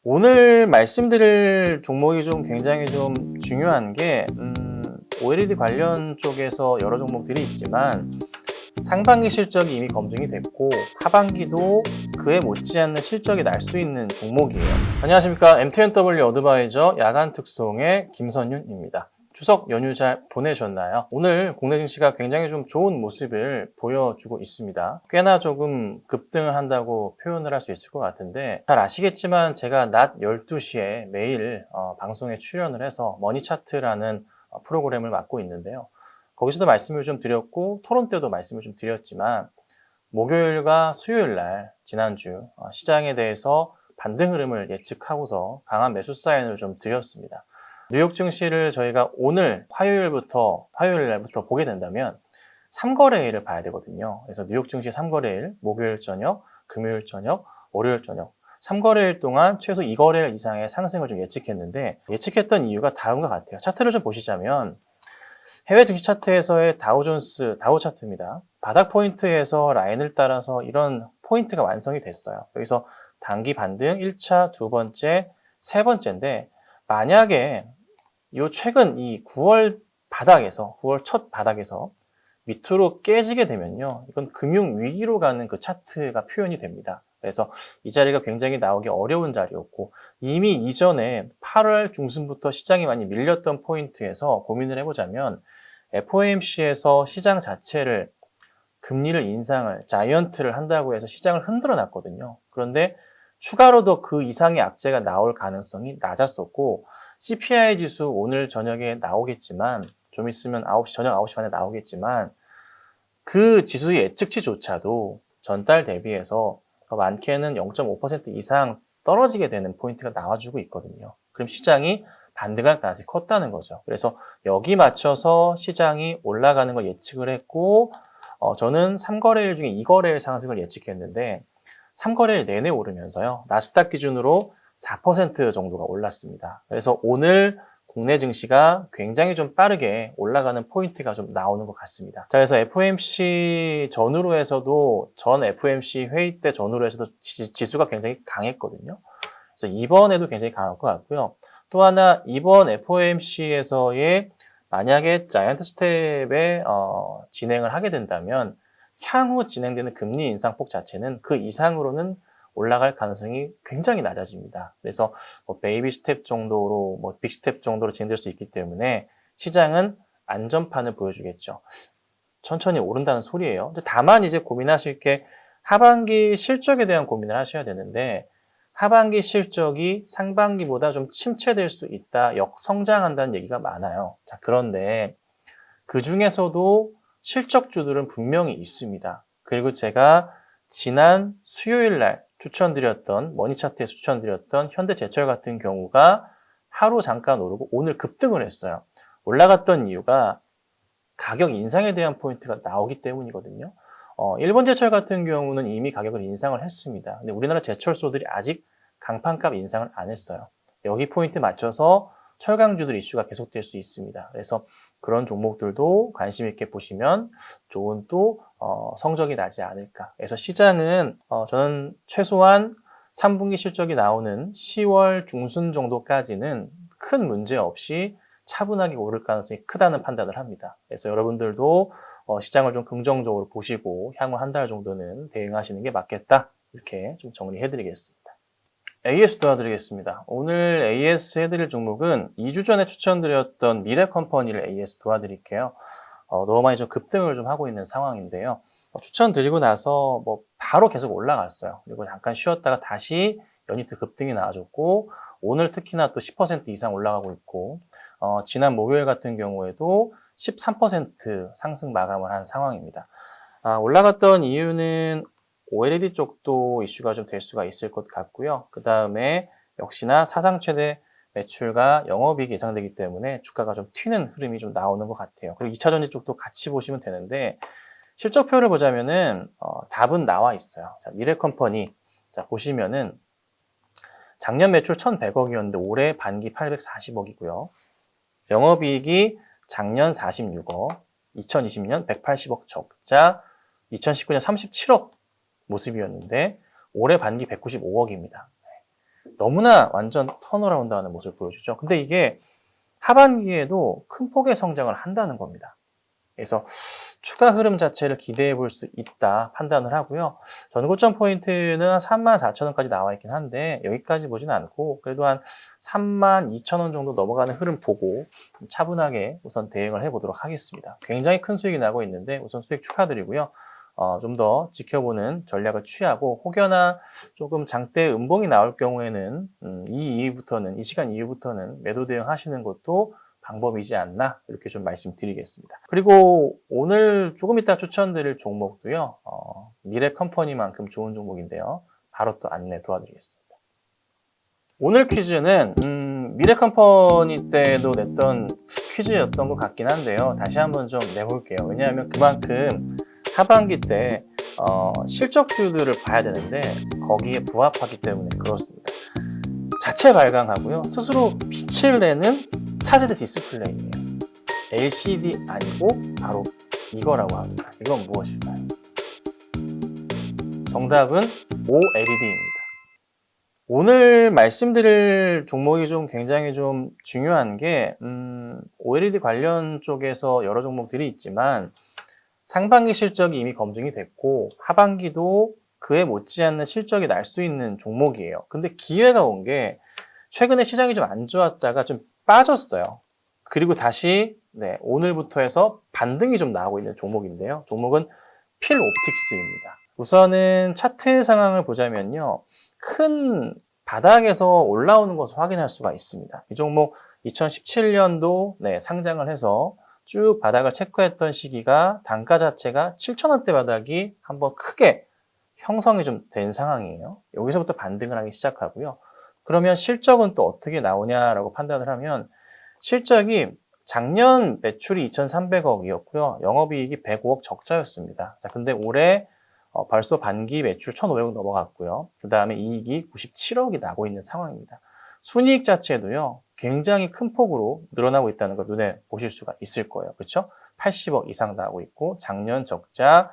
오늘 말씀드릴 종목이 굉장히 중요한 게 OLED 관련 쪽에서 여러 종목들이 있지만 상반기 실적이 이미 검증이 됐고 하반기도 그에 못지않는 실적이 날 수 있는 종목이에요. 안녕하십니까. MTNW 어드바이저 야간 특송의 김선윤입니다. 추석 연휴 잘 보내셨나요? 오늘 국내 증시가 굉장히 좋은 모습을 보여주고 있습니다. 꽤나 조금 급등을 한다고 표현을 할 수 있을 것 같은데, 잘 아시겠지만 제가 낮 12시에 매일 방송에 출연을 해서 머니차트라는 프로그램을 맡고 있는데요. 거기서도 말씀을 드렸고 토론 때도 말씀을 드렸지만, 목요일과 수요일 날 지난주 시장에 대해서 반등 흐름을 예측하고서 강한 매수 사인을 드렸습니다. 뉴욕 증시를 저희가 오늘 화요일 날부터 보게 된다면 3거래일을 봐야 되거든요. 그래서 뉴욕 증시 3거래일, 목요일 저녁, 금요일 저녁, 월요일 저녁 3거래일 동안 최소 2거래일 이상의 상승을 예측했는데, 예측했던 이유가 다음과 같아요. 차트를 보시자면 해외 증시 차트에서의 다우 차트입니다. 바닥 포인트에서 라인을 따라서 이런 포인트가 완성이 됐어요. 여기서 단기 반등 1차, 두 번째, 세 번째인데, 만약에 최근 이 9월 첫 바닥에서 밑으로 깨지게 되면요, 이건 금융 위기로 가는 그 차트가 표현이 됩니다. 그래서 이 자리가 굉장히 나오기 어려운 자리였고, 이미 이전에 8월 중순부터 시장이 많이 밀렸던 포인트에서 고민을 해보자면 FOMC에서 시장 자체를 금리를 인상을 자이언트를 한다고 해서 시장을 흔들어 놨거든요. 그런데 추가로도 그 이상의 악재가 나올 가능성이 낮았었고, CPI 지수 오늘 저녁에 나오겠지만, 좀 있으면 저녁 9시 반에 나오겠지만, 그 지수 예측치조차도 전달 대비해서 많게는 0.5% 이상 떨어지게 되는 포인트가 나와주고 있거든요. 그럼 시장이 반등할 가능성이 컸다는 거죠. 그래서 여기 맞춰서 시장이 올라가는 걸 예측을 했고, 저는 3거래일 중에 2거래일 상승을 예측했는데 3거래일 내내 오르면서요, 나스닥 기준으로 4% 정도가 올랐습니다. 그래서 오늘 국내 증시가 굉장히 빠르게 올라가는 포인트가 나오는 것 같습니다. 자, 그래서 FOMC 전후로 해서도, 전 FOMC 회의 때 전후로 해서도 지수가 굉장히 강했거든요. 그래서 이번에도 굉장히 강할 것 같고요. 또 하나, 이번 FOMC에서의 만약에 자이언트 스텝에 진행을 하게 된다면 향후 진행되는 금리 인상폭 자체는 그 이상으로는 올라갈 가능성이 굉장히 낮아집니다. 그래서 베이비 스텝 정도로, 빅 스텝 정도로 진행될 수 있기 때문에 시장은 안전판을 보여주겠죠. 천천히 오른다는 소리예요. 다만 이제 고민하실 게 하반기 실적에 대한 고민을 하셔야 되는데, 하반기 실적이 상반기보다 침체될 수 있다, 역성장한다는 얘기가 많아요. 자, 그런데 그 중에서도 실적주들은 분명히 있습니다. 그리고 제가 지난 수요일 날 머니차트에서 추천드렸던 현대제철 같은 경우가 하루 잠깐 오르고 오늘 급등을 했어요. 올라갔던 이유가 가격 인상에 대한 포인트가 나오기 때문이거든요. 일본 제철 같은 경우는 이미 가격을 인상을 했습니다. 근데 우리나라 제철소들이 아직 강판값 인상을 안 했어요. 여기 포인트 맞춰서 철강주들 이슈가 계속될 수 있습니다. 그래서 그런 종목들도 관심 있게 보시면 좋은 성적이 나지 않을까. 그래서 시장은 저는 최소한 3분기 실적이 나오는 10월 중순 정도까지는 큰 문제 없이 차분하게 오를 가능성이 크다는 판단을 합니다. 그래서 여러분들도 시장을 긍정적으로 보시고 향후 한 달 정도는 대응하시는 게 맞겠다. 이렇게 정리해드리겠습니다. AS 도와드리겠습니다. 오늘 AS 해드릴 종목은 2주 전에 추천드렸던 미래컴퍼니를 AS 도와드릴게요. 너무 많이 급등을 하고 있는 상황인데요. 추천드리고 나서 바로 계속 올라갔어요. 그리고 잠깐 쉬었다가 다시 연이틀 급등이 나와줬고, 오늘 특히나 또 10% 이상 올라가고 있고, 지난 목요일 같은 경우에도 13% 상승 마감을 한 상황입니다. 올라갔던 이유는 OLED 쪽도 이슈가 될 수가 있을 것 같고요. 그 다음에 역시나 사상 최대 매출과 영업이익이 예상되기 때문에 주가가 튀는 흐름이 나오는 것 같아요. 그리고 2차전지 쪽도 같이 보시면 되는데, 실적표를 보자면은 답은 나와 있어요. 자, 미래컴퍼니, 자, 보시면은 작년 매출 1,100억이었는데 올해 반기 840억이고요. 영업이익이 작년 46억, 2020년 180억 적자, 2019년 37억 모습이었는데 올해 반기 195억입니다. 너무나 완전 턴어라운드 하는 모습을 보여주죠. 근데 이게 하반기에도 큰 폭의 성장을 한다는 겁니다. 그래서 추가 흐름 자체를 기대해 볼 수 있다 판단을 하고요. 전고점 포인트는 한 34,000원까지 나와 있긴 한데 여기까지 보진 않고 그래도 한 32,000원 정도 넘어가는 흐름 보고 차분하게 우선 대응을 해보도록 하겠습니다. 굉장히 큰 수익이 나고 있는데 우선 수익 축하드리고요. 좀 더 지켜보는 전략을 취하고 혹여나 조금 장대 음봉이 나올 경우에는 이 시간 이후부터는 매도 대응하시는 것도 방법이지 않나 이렇게 좀 말씀드리겠습니다. 그리고 오늘 조금 이따 추천드릴 종목도요. 미래컴퍼니만큼 좋은 종목인데요. 바로 또 안내 도와드리겠습니다. 오늘 퀴즈는 미래컴퍼니 때도 냈던 퀴즈였던 것 같긴 한데요. 다시 한번 좀 내볼게요. 왜냐하면 그만큼 하반기 때 실적주들을 봐야 되는데 거기에 부합하기 때문에 그렇습니다. 자체 발광하고요. 스스로 빛을 내는 차세대 디스플레이예요. LCD 아니고 바로 이거라고 합니다. 이건 무엇일까요? 정답은 OLED입니다. 오늘 말씀드릴 종목이 좀 굉장히 좀 중요한 게 OLED 관련 쪽에서 여러 종목들이 있지만 상반기 실적이 이미 검증이 됐고 하반기도 그에 못지않는 실적이 날 수 있는 종목이에요. 근데 기회가 온 게 최근에 시장이 좀 안 좋았다가 좀 빠졌어요. 그리고 다시 오늘부터 해서 반등이 좀 나오고 있는 종목인데요. 종목은 필옵틱스입니다. 우선은 차트 상황을 보자면요. 큰 바닥에서 올라오는 것을 확인할 수가 있습니다. 이 종목 2017년도 상장을 해서 쭉 바닥을 체크했던 시기가 단가 자체가 7,000원대 바닥이 한번 크게 형성이 좀 된 상황이에요. 여기서부터 반등을 하기 시작하고요. 그러면 실적은 또 어떻게 나오냐라고 판단을 하면 실적이 작년 매출이 2,300억이었고요. 영업이익이 105억 적자였습니다. 자, 근데 올해 벌써 반기 매출 1,500억 넘어갔고요. 그 다음에 이익이 97억이 나고 있는 상황입니다. 순이익 자체도요. 굉장히 큰 폭으로 늘어나고 있다는 걸 눈에 보실 수가 있을 거예요. 그렇죠? 80억 이상 나오고 있고 작년 적자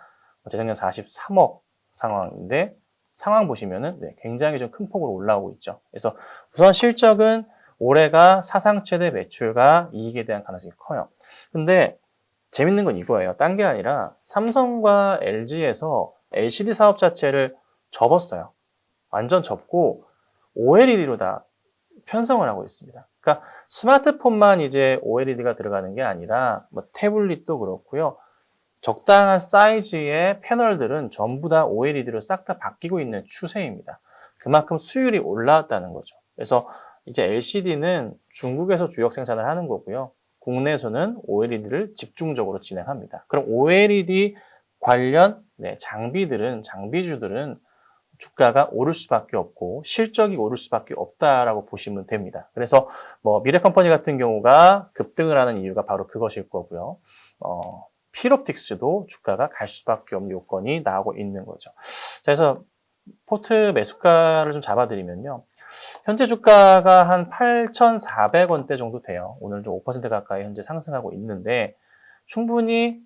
재작년 43억 상황인데 상황 보시면은 굉장히 좀 큰 폭으로 올라오고 있죠. 그래서 우선 실적은 올해가 사상 최대 매출과 이익에 대한 가능성이 커요. 근데 재밌는 건 이거예요. 딴 게 아니라 삼성과 LG에서 LCD 사업 자체를 접었어요. 완전 접고 OLED로 다 편성을 하고 있습니다. 그러니까 스마트폰만 이제 OLED가 들어가는 게 아니라 뭐 태블릿도 그렇고요. 적당한 사이즈의 패널들은 전부 다 OLED로 싹 다 바뀌고 있는 추세입니다. 그만큼 수율이 올라왔다는 거죠. 그래서 이제 LCD는 중국에서 주력 생산을 하는 거고요. 국내에서는 OLED를 집중적으로 진행합니다. 그럼 OLED 관련 장비주들은 주가가 오를 수밖에 없고 실적이 오를 수밖에 없다라고 보시면 됩니다. 그래서 뭐 미래컴퍼니 같은 경우가 급등을 하는 이유가 바로 그것일 거고요. 필옵틱스도 주가가 갈 수밖에 없는 요건이 나오고 있는 거죠. 자, 그래서 포트 매수가를 좀 잡아드리면요. 현재 주가가 한 8,400원대 정도 돼요. 오늘 좀 5% 가까이 현재 상승하고 있는데 충분히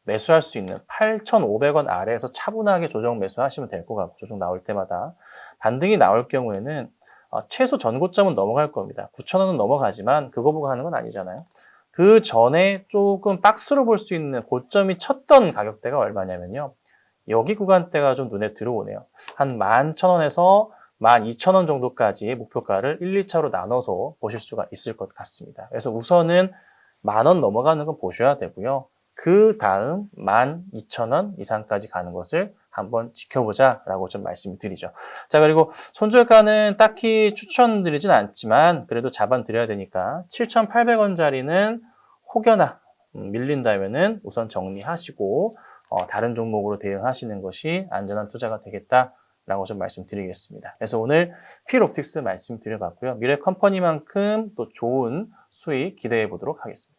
매수할 수 있는 8,500원 아래에서 차분하게 조정 매수하시면 될 것 같고 조정 나올 때마다 반등이 나올 경우에는 최소 전고점은 넘어갈 겁니다. 9,000원은 넘어가지만 그거 보고 하는 건 아니잖아요. 그 전에 조금 박스로 볼 수 있는 고점이 쳤던 가격대가 얼마냐면요. 여기 구간대가 좀 눈에 들어오네요. 한 11,000원에서 12,000원 정도까지의 목표가를 1, 2차로 나눠서 보실 수가 있을 것 같습니다. 그래서 우선은 10,000원 넘어가는 건 보셔야 되고요. 그 다음 12,000원 이상까지 가는 것을 한번 지켜보자라고 좀 말씀을 드리죠. 자, 그리고 손절가는 딱히 추천드리진 않지만 그래도 잡아드려야 되니까 7,800원짜리는 혹여나 밀린다면은 우선 정리하시고 다른 종목으로 대응하시는 것이 안전한 투자가 되겠다라고 좀 말씀드리겠습니다. 그래서 오늘 필옵틱스 말씀드려봤고요. 미래컴퍼니만큼 또 좋은 수익 기대해 보도록 하겠습니다.